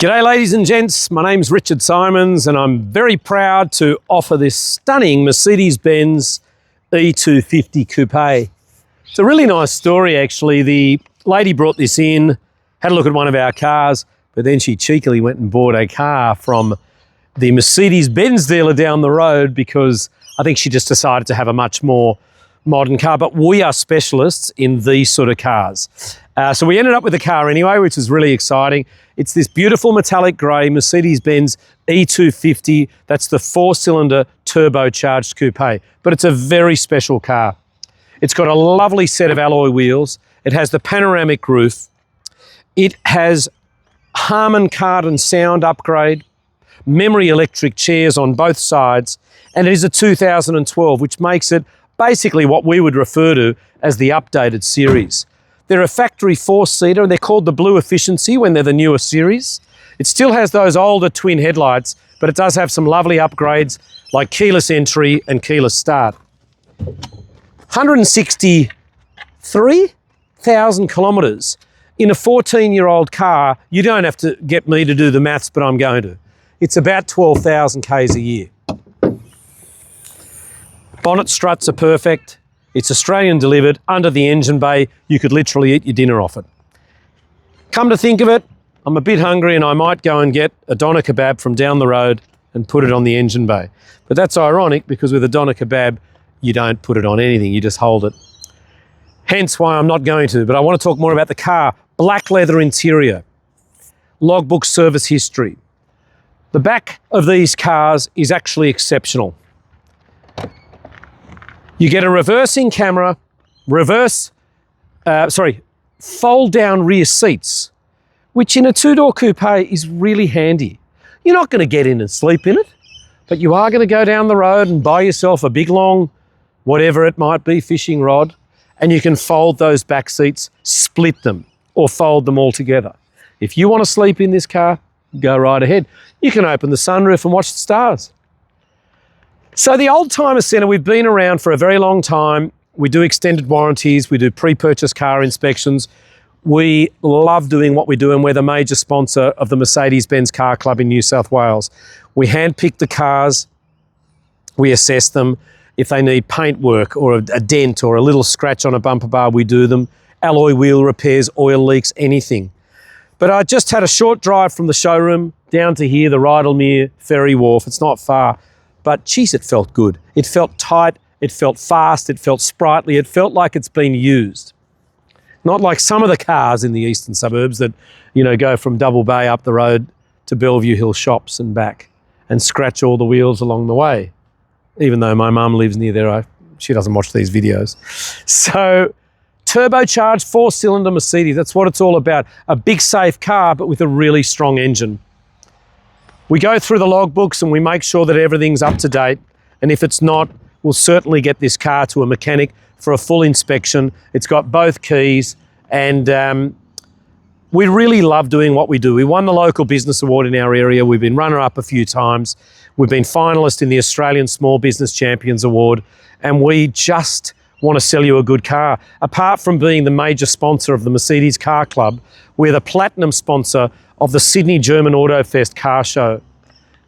G'day ladies and gents, my name's Richard Simons and I'm very proud to offer this stunning Mercedes-Benz E250 Coupe. It's a really nice story actually. The lady brought this in, had a look at one of our cars, but then she cheekily went and bought a car from the Mercedes-Benz dealer down the road because I think she just decided to have a much more modern car, but we are specialists in these sort of cars. So we ended up with a car anyway, which is really exciting. It's this beautiful metallic grey Mercedes-Benz E250. That's the 4-cylinder turbocharged coupe, but it's a very special car. It's got a lovely set of alloy wheels. It has the panoramic roof. It has Harman Kardon sound upgrade, memory electric chairs on both sides, and it is a 2012, which makes it basically what we would refer to as the updated series. They're a factory 4-seater and they're called the BlueEFFICIENCY when they're the newer series. It still has those older twin headlights, but it does have some lovely upgrades like keyless entry and keyless start. 163,000 kilometres in a 14-year-old car. You don't have to get me to do the maths, but I'm going to. It's about 12,000 Ks a year. Bonnet struts are perfect. It's Australian delivered, under the engine bay. You could literally eat your dinner off it. Come to think of it, I'm a bit hungry and I might go and get a doner kebab from down the road and put it on the engine bay. But that's ironic because with a doner kebab, you don't put it on anything, you just hold it. Hence why I'm not going to, but I want to talk more about the car. Black leather interior, logbook service history. The back of these cars is actually exceptional. You get a reversing camera, fold down rear seats, which in a 2-door coupe is really handy. You're not going to get in and sleep in it, but you are going to go down the road and buy yourself a big long, whatever it might be, fishing rod, and you can fold those back seats, split them, or fold them all together. If you want to sleep in this car, go right ahead. You can open the sunroof and watch the stars. So the Oldtimer Centre, we've been around for a very long time. We do extended warranties, we do pre-purchase car inspections. We love doing what we do and we're the major sponsor of the Mercedes-Benz Car Club in New South Wales. We handpick the cars, we assess them. If they need paint work or a dent or a little scratch on a bumper bar, we do them. Alloy wheel repairs, oil leaks, anything. But I just had a short drive from the showroom down to here, the Rydalmere Ferry Wharf. It's not far. But geez, it felt good. It felt tight, it felt fast, it felt sprightly, it felt like it's been used. Not like some of the cars in the eastern suburbs that, you know, go from Double Bay up the road to Bellevue Hill Shops and back and scratch all the wheels along the way. Even though my mum lives near there, she doesn't watch these videos. So, turbocharged 4-cylinder Mercedes, that's what it's all about. A big safe car, but with a really strong engine. We go through the logbooks and we make sure that everything's up to date. And if it's not, we'll certainly get this car to a mechanic for a full inspection. It's got both keys and we really love doing what we do. We won the local business award in our area. We've been runner-up a few times. We've been finalist in the Australian Small Business Champions Award. And we just want to sell you a good car. Apart from being the major sponsor of the Mercedes Car Club, we're the platinum sponsor of the Sydney German Auto Fest car show.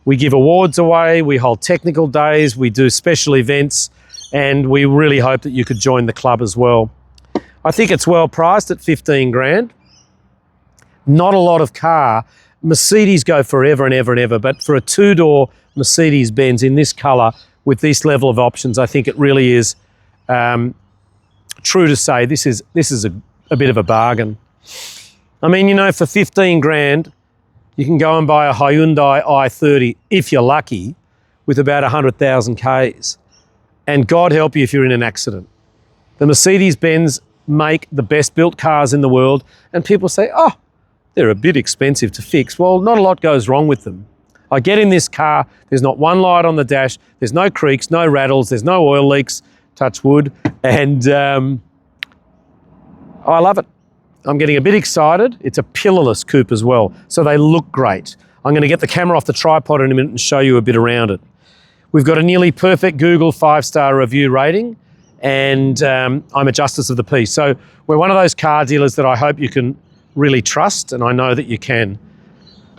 We give awards away, we hold technical days, we do special events, and we really hope that you could join the club as well. I think it's well priced at 15 grand. Not a lot of car. Mercedes go forever and ever and ever, but for a 2-door Mercedes-Benz in this colour with this level of options, I think it really is true to say this is a bit of a bargain. I mean, you know, for 15 grand, you can go and buy a Hyundai i30, if you're lucky, with about 100,000 Ks. And God help you if you're in an accident. The Mercedes-Benz make the best built cars in the world, and people say, oh, they're a bit expensive to fix. Well, not a lot goes wrong with them. I get in this car, there's not one light on the dash, there's no creaks, no rattles, there's no oil leaks, touch wood, and I love it. I'm getting a bit excited. It's a pillarless coupe as well, so they look great. I'm going to get the camera off the tripod in a minute and show you a bit around it. We've got a nearly perfect Google 5-star review rating, and I'm a Justice of the Peace. So we're one of those car dealers that I hope you can really trust, and I know that you can.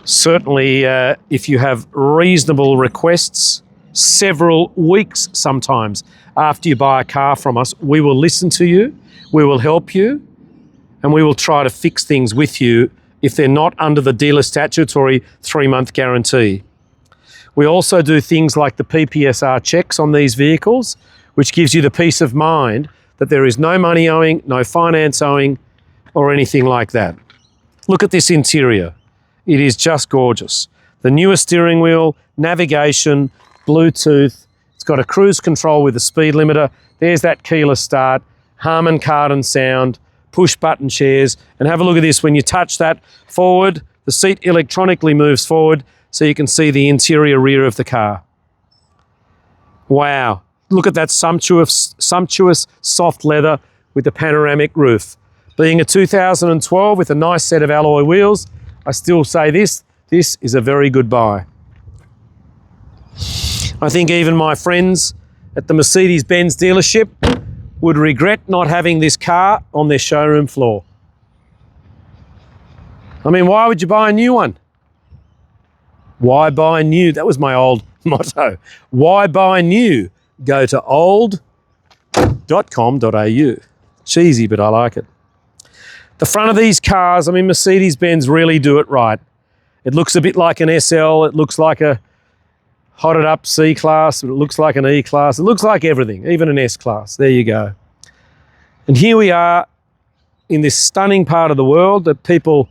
Certainly, if you have reasonable requests, several weeks sometimes after you buy a car from us, we will listen to you, we will help you, and we will try to fix things with you if they're not under the dealer statutory 3-month guarantee. We also do things like the PPSR checks on these vehicles, which gives you the peace of mind that there is no money owing, no finance owing, or anything like that. Look at this interior. It is just gorgeous. The newer steering wheel, navigation, Bluetooth. It's got a cruise control with a speed limiter. There's that keyless start, Harman Kardon sound, push button chairs. And have a look at this. When you touch that forward, the seat electronically moves forward so you can see the interior rear of the car. Wow. Look at that sumptuous soft leather with the panoramic roof. Being a 2012 with a nice set of alloy wheels, I still say this is a very good buy. I think even my friends at the Mercedes-Benz dealership would regret not having this car on their showroom floor. I mean, why would you buy a new one? Why buy new? That was my old motto. Why buy new? Go to old.com.au. Cheesy, but I like it. The front of these cars, I mean, Mercedes-Benz really do it right. It looks a bit like an SL. It looks like a hotted up C-Class. It looks like an E-Class. It looks like everything, even an S-Class. There you go. And here we are in this stunning part of the world that people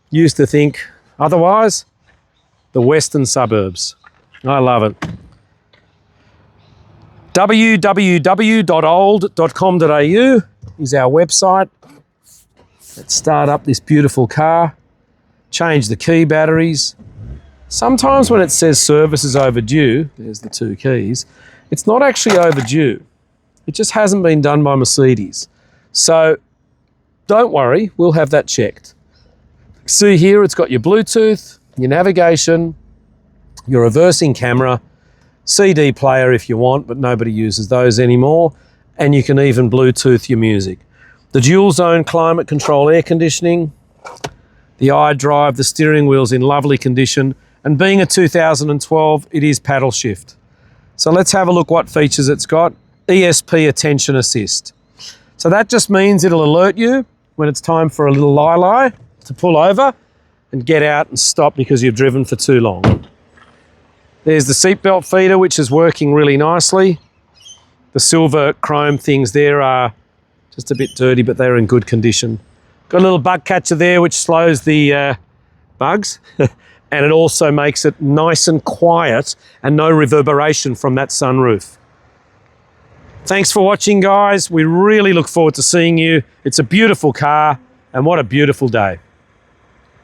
used to think otherwise, the western suburbs. I love it. www.old.com.au is our website. Let's start up this beautiful car, change the key batteries. Sometimes when it says service is overdue, there's the 2 keys, it's not actually overdue. It just hasn't been done by Mercedes. So don't worry, we'll have that checked. See here, it's got your Bluetooth, your navigation, your reversing camera, CD player if you want, but nobody uses those anymore, and you can even Bluetooth your music. The dual zone climate control air conditioning, the iDrive, the steering wheel's in lovely condition, and being a 2012, it is paddle shift. So let's have a look what features it's got. ESP attention assist. So that just means it'll alert you when it's time for a little lie to pull over and get out and stop because you've driven for too long. There's the seatbelt feeder, which is working really nicely. The silver chrome things there are just a bit dirty, but they're in good condition. Got a little bug catcher there, which slows the bugs. And it also makes it nice and quiet and no reverberation from that sunroof. Thanks for watching, guys. We really look forward to seeing you. It's a beautiful car, and what a beautiful day.